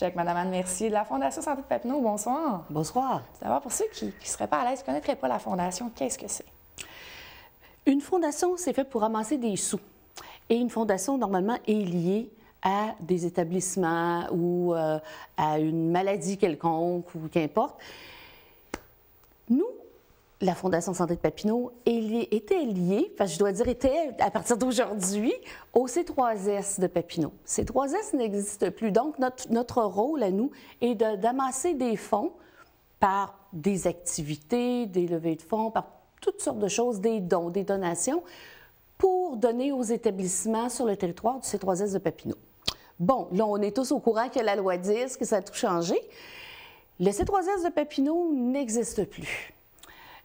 suis avec Mme Anne Mercier de la Fondation Santé de Papineau. Bonsoir. Bonsoir. D'abord, pour ceux qui ne seraient pas à l'aise, qui ne connaîtraient pas la Fondation, qu'est-ce que c'est? Une fondation, c'est fait pour ramasser des sous. Et une fondation, normalement, est liée à des établissements ou à une maladie quelconque ou qu'importe. Nous, la Fondation Santé de Papineau était liée, enfin je dois dire était à partir d'aujourd'hui, au C3S de Papineau. C3S n'existe plus, donc notre rôle à nous est d'amasser des fonds par des activités, des levées de fonds, par toutes sortes de choses, des dons, des donations, pour donner aux établissements sur le territoire du C3S de Papineau. Bon, là, on est tous au courant que la loi 10, que ça a tout changé. Le C3S de Papineau n'existe plus.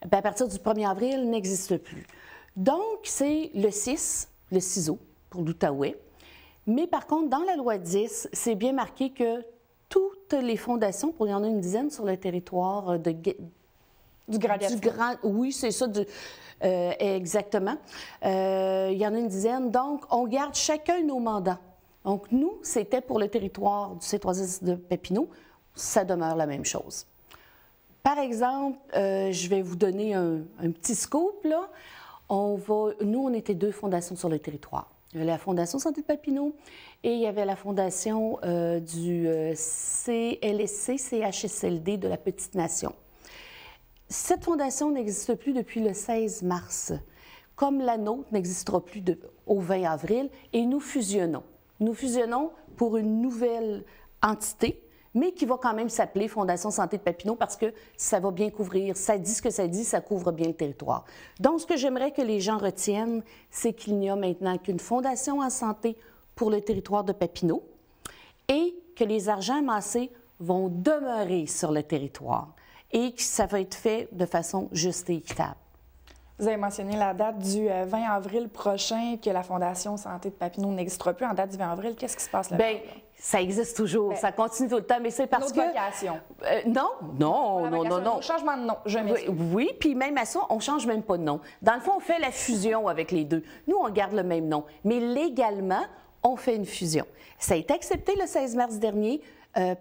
Bien, à partir du 1er avril, n'existe plus. Donc, c'est le 6, le ciseau pour l'Outaouais. Mais par contre, dans la loi 10, c'est bien marqué que toutes les fondations, il y en a une dizaine sur le territoire du Grand. Oui, c'est ça, exactement. Il y en a une dizaine. Donc, on garde chacun nos mandats. Donc, nous, c'était pour le territoire du C3S de Papineau. Ça demeure la même chose. Par exemple, je vais vous donner un petit scoop, là. Nous, on était 2 fondations sur le territoire. Il y avait la Fondation Santé de Papineau et il y avait la fondation du CLSC, CHSLD de la Petite Nation. Cette fondation n'existe plus depuis le 16 mars, comme la nôtre n'existera plus au 20 avril, et nous fusionnons. Nous fusionnons pour une nouvelle entité, mais qui va quand même s'appeler Fondation Santé de Papineau parce que ça va bien couvrir, ça dit ce que ça dit, ça couvre bien le territoire. Donc, ce que j'aimerais que les gens retiennent, c'est qu'il n'y a maintenant qu'une fondation en santé pour le territoire de Papineau et que les argents amassés vont demeurer sur le territoire et que ça va être fait de façon juste et équitable. Vous avez mentionné la date du 20 avril prochain, que la Fondation Santé de Papineau n'existera plus en date du 20 avril. Qu'est-ce qui se passe là? Bien, ça existe toujours, ça continue tout le temps, mais c'est parce que... vocation. Non. Changement de nom, je m'excuse. Oui, puis même à ça, on ne change même pas de nom. Dans le fond, on fait la fusion avec les deux. Nous, on garde le même nom, mais légalement, on fait une fusion. Ça a été accepté le 16 mars dernier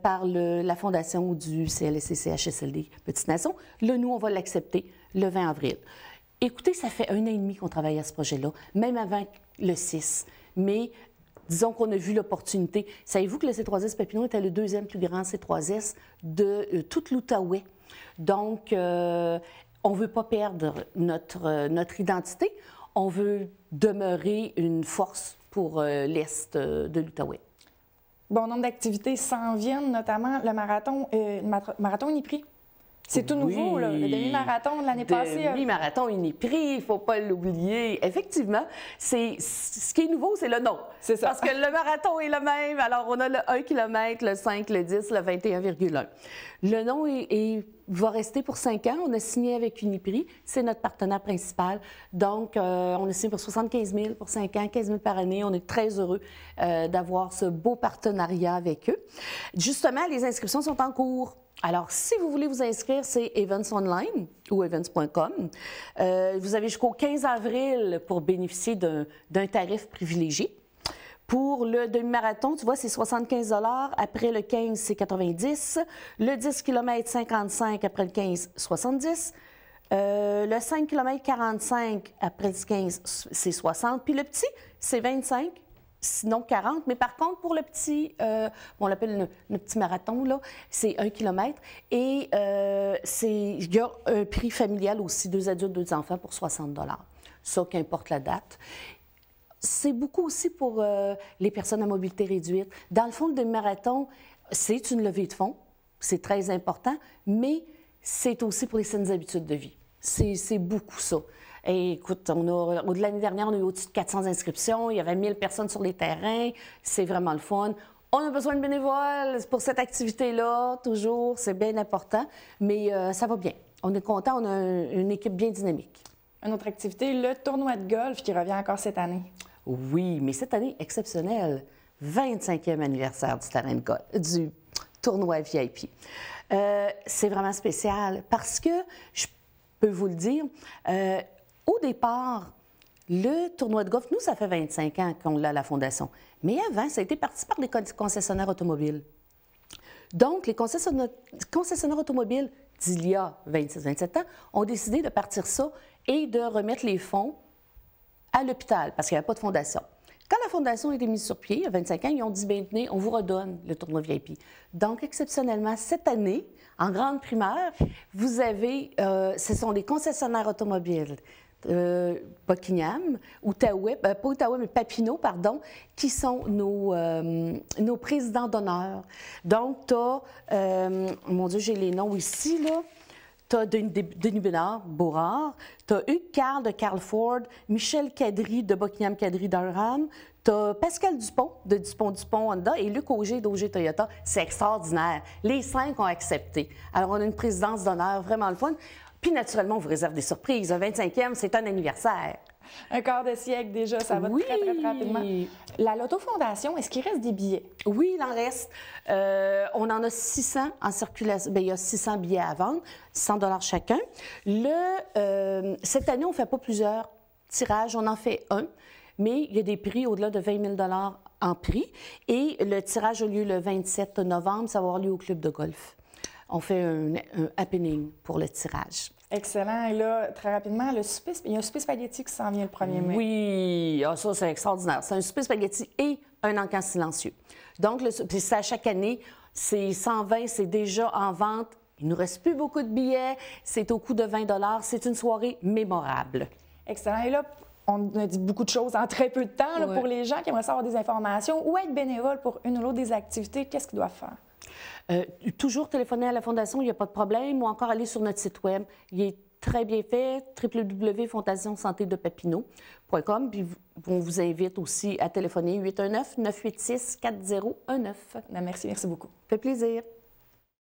par la Fondation du CLSC-CHSLD Petite Nation. Là, nous, on va l'accepter le 20 avril. Écoutez, ça fait 1 an et demi qu'on travaille à ce projet-là, même avant le 6. Mais disons qu'on a vu l'opportunité. Savez-vous que le C3S Papineau était le 2e plus grand C3S de toute l'Outaouais? Donc, on ne veut pas perdre notre identité. On veut demeurer une force pour l'Est de l'Outaouais. Bon nombre d'activités s'en viennent, notamment le marathon Uniprix. C'est tout nouveau, là, le demi-marathon de l'année passée. Demi-marathon Uniprix, il ne faut pas l'oublier. Effectivement, ce qui est nouveau, c'est le nom. C'est ça. Parce que le marathon est le même. Alors, on a le 1 km, le 5, le 10, le 21,1. Le nom va rester pour 5 ans. On a signé avec Uniprix. C'est notre partenaire principal. Donc, on a signé pour 75 000 pour 5 ans, 15 000 par année. On est très heureux d'avoir ce beau partenariat avec eux. Justement, les inscriptions sont en cours. Alors, si vous voulez vous inscrire, c'est Events Online ou events.com. Vous avez jusqu'au 15 avril pour bénéficier d'un tarif privilégié. Pour le demi-marathon, tu vois, c'est 75 $. Après le 15, c'est 90 $. Le 10 km, 55 $. Après le 15, 70 $. Le 5 km, 45 $. Après le 15, c'est 60 $. Puis le petit, c'est 25 $. Sinon 40, mais par contre, pour le petit, on l'appelle le petit marathon, là, c'est 1 km. Et il y a un prix familial aussi, 2 adultes, 2 enfants, pour 60 $. Ça, qu'importe la date. C'est beaucoup aussi pour les personnes à mobilité réduite. Dans le fond, le demi-marathon, c'est une levée de fonds, c'est très important, mais c'est aussi pour les saines habitudes de vie. C'est beaucoup ça. Et écoute, au-delà de l'année dernière, on a eu au-dessus de 400 inscriptions. Il y avait 1000 personnes sur les terrains. C'est vraiment le fun. On a besoin de bénévoles pour cette activité-là, toujours. C'est bien important. Mais ça va bien. On est content. On a une équipe bien dynamique. Une autre activité, le tournoi de golf qui revient encore cette année. Oui, mais cette année, exceptionnelle. 25e anniversaire du terrain de golf, du tournoi VIP. C'est vraiment spécial parce que, je peux vous le dire, au départ, le tournoi de golf, nous, ça fait 25 ans qu'on l'a à la Fondation. Mais avant, ça a été parti par des concessionnaires automobiles. Donc, les concessionnaires automobiles d'il y a 26-27 ans ont décidé de partir ça et de remettre les fonds à l'hôpital parce qu'il n'y avait pas de fondation. Quand la fondation a été mise sur pied, il y a 25 ans, ils ont dit, bien, tenez, on vous redonne le tournoi VIP. Donc, exceptionnellement, cette année, en grande primeur, vous avez, ce sont les concessionnaires automobiles Buckingham, Outaouais, pas Outaouais, mais Papineau, pardon, qui sont nos présidents d'honneur. Donc, tu as, mon Dieu, j'ai les noms ici, là. Tu as Denis Bénard, tu as Hugues Carl de Carl Ford, Michel Cadry de Buckingham Cadry Durham, tu as Pascal Dupont de Dupont Honda et Luc Auger d'Auger Toyota. C'est extraordinaire. Les 5 ont accepté. Alors, on a une présidence d'honneur vraiment le fun. Puis, naturellement, on vous réserve des surprises. Un 25e, c'est un anniversaire. Un quart de siècle déjà, ça va très, très, très rapidement. La Loto Fondation, est-ce qu'il reste des billets? Oui, il en reste. On en a 600 en circulation. Bien, il y a 600 billets à vendre, 100 $ chacun. Cette année, on ne fait pas plusieurs tirages, on en fait un, mais il y a des prix au-delà de 20 000 $ en prix. Et le tirage a lieu le 27 novembre, ça va avoir lieu au club de golf. On fait un happening pour le tirage. Excellent. Et là, très rapidement, il y a un souper spaghetti qui s'en vient le 1er mai. Oui, ça, c'est extraordinaire. C'est un souper spaghetti et un encan silencieux. Donc, c'est à chaque année, c'est 120, c'est déjà en vente. Il ne nous reste plus beaucoup de billets. C'est au coût de 20 $. C'est une soirée mémorable. Excellent. Et là, on a dit beaucoup de choses en très peu de temps. Là, pour les gens qui aimeraient savoir des informations ou être bénévoles pour une ou l'autre des activités, qu'est-ce qu'ils doivent faire? Toujours téléphoner à la Fondation, il n'y a pas de problème, ou encore aller sur notre site web. Il est très bien fait, www.fondationsantédepapineau.com. Puis on vous invite aussi à téléphoner 819-986-4019. Merci beaucoup. Ça fait plaisir.